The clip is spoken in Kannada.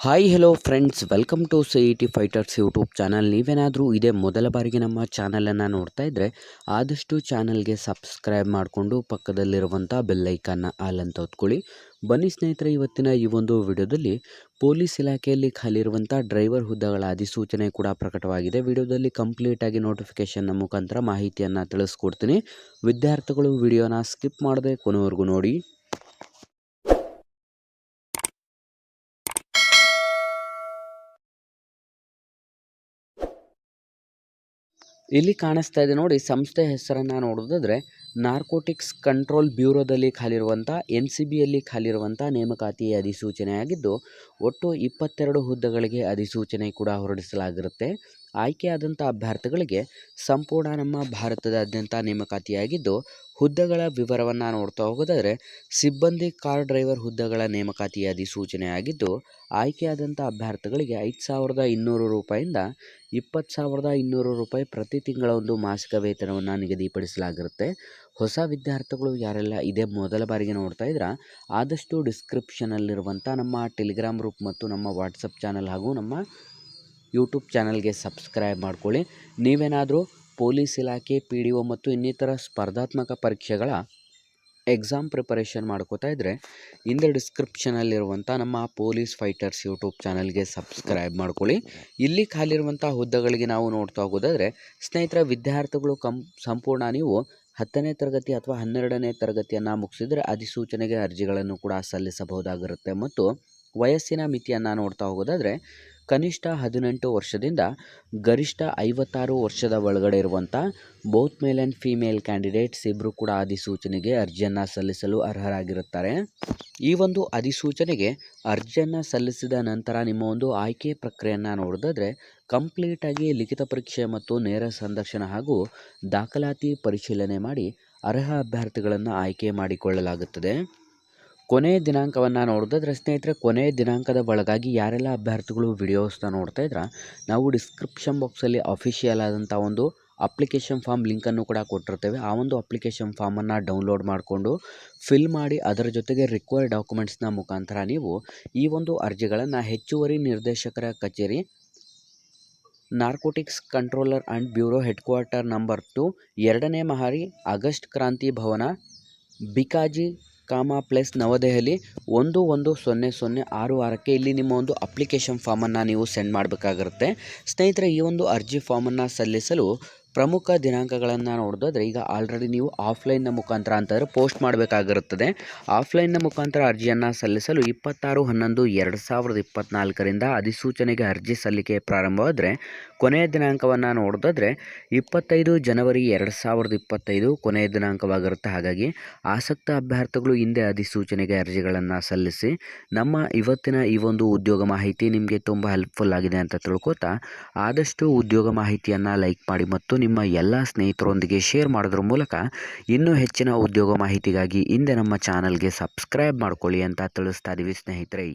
Hi hello friends, welcome to CET Fighters YouTube channel. ನೀವೇನಾದರೂ ಇದೇ ಮೊದಲ ಬಾರಿಗೆ ನಮ್ಮ ಚಾನಲನ್ನು ನೋಡ್ತಾ ಇದ್ದರೆ ಆದಷ್ಟು ಚಾನಲ್ಗೆ ಸಬ್ಸ್ಕ್ರೈಬ್ ಮಾಡಿಕೊಂಡು ಪಕ್ಕದಲ್ಲಿರುವಂಥ ಬೆಲ್ಲೈಕನ್ನ ಆಲ್ ಅಂತ ಹೊತ್ಕೊಳ್ಳಿ. ಬನ್ನಿ ಸ್ನೇಹಿತರೆ, ಇವತ್ತಿನ ಈ ಒಂದು ವಿಡಿಯೋದಲ್ಲಿ ಪೊಲೀಸ್ ಇಲಾಖೆಯಲ್ಲಿ ಖಾಲಿರುವಂಥ ಡ್ರೈವರ್ ಹುದ್ದೆಗಳ ಅಧಿಸೂಚನೆ ಕೂಡ ಪ್ರಕಟವಾಗಿದೆ. ವಿಡಿಯೋದಲ್ಲಿ ಕಂಪ್ಲೀಟಾಗಿ ನೋಟಿಫಿಕೇಷನ್ನ ಮುಖಾಂತರ ಮಾಹಿತಿಯನ್ನು ತಿಳಿಸ್ಕೊಡ್ತೀನಿ. ವಿದ್ಯಾರ್ಥಿಗಳು ವಿಡಿಯೋನ ಸ್ಕಿಪ್ ಮಾಡದೆ ಕೊನೆವರೆಗೂ ನೋಡಿ. ಇಲ್ಲಿ ಕಾಣಿಸ್ತಾ ಇದೆ ನೋಡಿ, ಸಂಸ್ಥೆ ಹೆಸರನ್ನು ನೋಡೋದಾದರೆ ನಾರ್ಕೋಟಿಕ್ಸ್ ಕಂಟ್ರೋಲ್ ಬ್ಯೂರೋದಲ್ಲಿ ಖಾಲಿರುವಂಥ NCBಯಲ್ಲಿ ಖಾಲಿರುವಂಥ ನೇಮಕಾತಿಯ ಅಧಿಸೂಚನೆಯಾಗಿದ್ದು, ಒಟ್ಟು 22 ಹುದ್ದೆಗಳಿಗೆ ಅಧಿಸೂಚನೆ ಕೂಡ ಹೊರಡಿಸಲಾಗಿರುತ್ತೆ. ಆಯ್ಕೆಯಾದಂಥ ಅಭ್ಯರ್ಥಿಗಳಿಗೆ ಸಂಪೂರ್ಣ ನಮ್ಮ ಭಾರತದಾದ್ಯಂತ ನೇಮಕಾತಿಯಾಗಿದ್ದು, ಹುದ್ದೆಗಳ ವಿವರವನ್ನು ನೋಡ್ತಾ ಹೋಗೋದಾದರೆ ಸಿಬ್ಬಂದಿ ಕಾರ್ ಡ್ರೈವರ್ ಹುದ್ದೆಗಳ ನೇಮಕಾತಿಯ ಅಧಿಸೂಚನೆ ಆಗಿದ್ದು, ಆಯ್ಕೆಯಾದಂಥ ಅಭ್ಯರ್ಥಿಗಳಿಗೆ 5,200 ರೂಪಾಯಿಂದ 20,200 ರೂಪಾಯಿ ಪ್ರತಿ ತಿಂಗಳ ಒಂದು ಮಾಸಿಕ ವೇತನವನ್ನು ನಿಗದಿಪಡಿಸಲಾಗಿರುತ್ತೆ. ಹೊಸ ವಿದ್ಯಾರ್ಥಿಗಳು ಯಾರೆಲ್ಲ ಇದೇ ಮೊದಲ ಬಾರಿಗೆ ನೋಡ್ತಾ ಇದ್ರ, ಆದಷ್ಟು ಡಿಸ್ಕ್ರಿಪ್ಷನಲ್ಲಿರುವಂಥ ನಮ್ಮ ಟೆಲಿಗ್ರಾಮ್ ಗ್ರೂಪ್ ಮತ್ತು ನಮ್ಮ ವಾಟ್ಸಪ್ ಚಾನಲ್ ಹಾಗೂ ನಮ್ಮ ಯೂಟ್ಯೂಬ್ ಚಾನಲ್ಗೆ ಸಬ್ಸ್ಕ್ರೈಬ್ ಮಾಡ್ಕೊಳ್ಳಿ. ನೀವೇನಾದರೂ ಪೊಲೀಸ್ ಇಲಾಖೆ, PDO ಮತ್ತು ಇನ್ನಿತರ ಸ್ಪರ್ಧಾತ್ಮಕ ಪರೀಕ್ಷೆಗಳ ಎಕ್ಸಾಮ್ ಪ್ರಿಪರೇಷನ್ ಮಾಡ್ಕೋತಾ ಇದ್ದರೆ ಹಿಂದೆ ಡಿಸ್ಕ್ರಿಪ್ಷನಲ್ಲಿರುವಂಥ ನಮ್ಮ ಪೊಲೀಸ್ ಫೈಟರ್ಸ್ ಯೂಟ್ಯೂಬ್ ಚಾನಲ್ಗೆ ಸಬ್ಸ್ಕ್ರೈಬ್ ಮಾಡ್ಕೊಳ್ಳಿ. ಇಲ್ಲಿ ಖಾಲಿರುವಂಥ ಹುದ್ದೆಗಳಿಗೆ ನಾವು ನೋಡ್ತಾ ಹೋಗೋದಾದರೆ ಸ್ನೇಹಿತರ, ವಿದ್ಯಾರ್ಥಿಗಳು ಸಂಪೂರ್ಣ ನೀವು 10ನೇ ತರಗತಿ ಅಥವಾ 12ನೇ ತರಗತಿಯನ್ನು ಮುಗಿಸಿದರೆ ಅಧಿಸೂಚನೆಗೆ ಅರ್ಜಿಗಳನ್ನು ಕೂಡ ಸಲ್ಲಿಸಬಹುದಾಗಿರುತ್ತೆ. ಮತ್ತು ವಯಸ್ಸಿನ ಮಿತಿಯನ್ನು ನೋಡ್ತಾ ಹೋಗೋದಾದರೆ ಕನಿಷ್ಠ 18 ವರ್ಷದಿಂದ ಗರಿಷ್ಠ 56 ವರ್ಷದ ಒಳಗಡೆ ಇರುವಂಥ both male and female candidates ಇಬ್ಬರು ಕೂಡ ಅಧಿಸೂಚನೆಗೆ ಅರ್ಜಿಯನ್ನು ಸಲ್ಲಿಸಲು ಅರ್ಹರಾಗಿರುತ್ತಾರೆ. ಈ ಒಂದು ಅಧಿಸೂಚನೆಗೆ ಅರ್ಜಿಯನ್ನು ಸಲ್ಲಿಸಿದ ನಂತರ ನಿಮ್ಮ ಒಂದು ಆಯ್ಕೆ ಪ್ರಕ್ರಿಯೆಯನ್ನು ನೋಡೋದಾದರೆ ಕಂಪ್ಲೀಟಾಗಿ ಲಿಖಿತ ಪರೀಕ್ಷೆ ಮತ್ತು ನೇರ ಸಂದರ್ಶನ ಹಾಗೂ ದಾಖಲಾತಿ ಪರಿಶೀಲನೆ ಮಾಡಿ ಅರ್ಹ ಅಭ್ಯರ್ಥಿಗಳನ್ನು ಆಯ್ಕೆ ಮಾಡಿಕೊಳ್ಳಲಾಗುತ್ತದೆ. ಕೊನೆಯ ದಿನಾಂಕವನ್ನು ನೋಡೋದಾದ್ರೆ ಸ್ನೇಹಿತರೆ, ಕೊನೆಯ ದಿನಾಂಕದ ಒಳಗಾಗಿ ಯಾರೆಲ್ಲ ಅಭ್ಯರ್ಥಿಗಳು ವಿಡಿಯೋಸ್ನ ನೋಡ್ತಾ ಇದ್ರೆ, ನಾವು ಡಿಸ್ಕ್ರಿಪ್ಷನ್ ಬಾಕ್ಸಲ್ಲಿ ಅಫಿಷಿಯಲ್ ಆದಂಥ ಒಂದು ಅಪ್ಲಿಕೇಶನ್ ಫಾರ್ಮ್ ಲಿಂಕನ್ನು ಕೂಡ ಕೊಟ್ಟಿರ್ತೇವೆ. ಆ ಒಂದು ಅಪ್ಲಿಕೇಶನ್ ಫಾರ್ಮನ್ನು ಡೌನ್ಲೋಡ್ ಮಾಡಿಕೊಂಡು ಫಿಲ್ ಮಾಡಿ ಅದರ ಜೊತೆಗೆ ರಿಕ್ವೈರ್ಡ್ ಡಾಕ್ಯುಮೆಂಟ್ಸ್ನ ಮುಖಾಂತರ ನೀವು ಈ ಒಂದು ಅರ್ಜಿಗಳನ್ನು ಹೆಚ್ಚುವರಿ ನಿರ್ದೇಶಕರ ಕಚೇರಿ, narcotics controller and bureau head quarter number 2, 2ನೇ ಮಹಡಿ, ಆಗಸ್ಟ್ ಕ್ರಾಂತಿ ಭವನ, ಬಿಕಾಜಿ ಪ್ಲೇಸ್, ನವದೆಹಲಿ 110066ಕ್ಕೆ ಇಲ್ಲಿ ನಿಮ್ಮ ಒಂದು ಅಪ್ಲಿಕೇಶನ್ ಫಾರ್ಮನ್ನು ನೀವು ಸೆಂಡ್ ಮಾಡಬೇಕಾಗಿರುತ್ತೆ. ಸ್ನೇಹಿತರೆ, ಈ ಒಂದು ಅರ್ಜಿ ಫಾರ್ಮನ್ನು ಸಲ್ಲಿಸಲು ಪ್ರಮುಖ ದಿನಾಂಕಗಳನ್ನು ನೋಡೋದಾದರೆ ಈಗ ಆಲ್ರೆಡಿ ನೀವು ಆಫ್ಲೈನ್ನ ಮುಖಾಂತರ ಅಂತಂದರೆ ಪೋಸ್ಟ್ ಮಾಡಬೇಕಾಗಿರುತ್ತದೆ. ಆಫ್ಲೈನ್ನ ಮುಖಾಂತರ ಅರ್ಜಿಯನ್ನು ಸಲ್ಲಿಸಲು 26/11/2024ರಿಂದ ಅಧಿಸೂಚನೆಗೆ ಅರ್ಜಿ ಸಲ್ಲಿಕೆ ಪ್ರಾರಂಭವಾದರೆ ಕೊನೆಯ ದಿನಾಂಕವನ್ನು ನೋಡೋದಾದರೆ 25 ಜನವರಿ 2025 ಕೊನೆಯ ದಿನಾಂಕವಾಗಿರುತ್ತೆ. ಹಾಗಾಗಿ ಆಸಕ್ತ ಅಭ್ಯರ್ಥಿಗಳು ಹಿಂದೆ ಅಧಿಸೂಚನೆಗೆ ಅರ್ಜಿಗಳನ್ನು ಸಲ್ಲಿಸಿ. ನಮ್ಮ ಇವತ್ತಿನ ಈ ಒಂದು ಉದ್ಯೋಗ ಮಾಹಿತಿ ನಿಮಗೆ ತುಂಬ ಹೆಲ್ಪ್ಫುಲ್ ಆಗಿದೆ ಅಂತ ತಿಳ್ಕೊತಾ ಆದಷ್ಟು ಉದ್ಯೋಗ ಮಾಹಿತಿಯನ್ನು ಲೈಕ್ ಮಾಡಿ ಮತ್ತು ನಿಮ್ಮ ಎಲ್ಲ ಸ್ನೇಹಿತರೊಂದಿಗೆ ಶೇರ್ ಮಾಡೋದ್ರ ಮೂಲಕ ಇನ್ನೂ ಹೆಚ್ಚಿನ ಉದ್ಯೋಗ ಮಾಹಿತಿಗಾಗಿ ಹಿಂದೆ ನಮ್ಮ ಚಾನಲ್ಗೆ ಸಬ್ಸ್ಕ್ರೈಬ್ ಮಾಡ್ಕೊಳ್ಳಿ ಅಂತ ತಿಳಿಸ್ತಾ ಇದ್ದೀವಿ ಸ್ನೇಹಿತರೆ.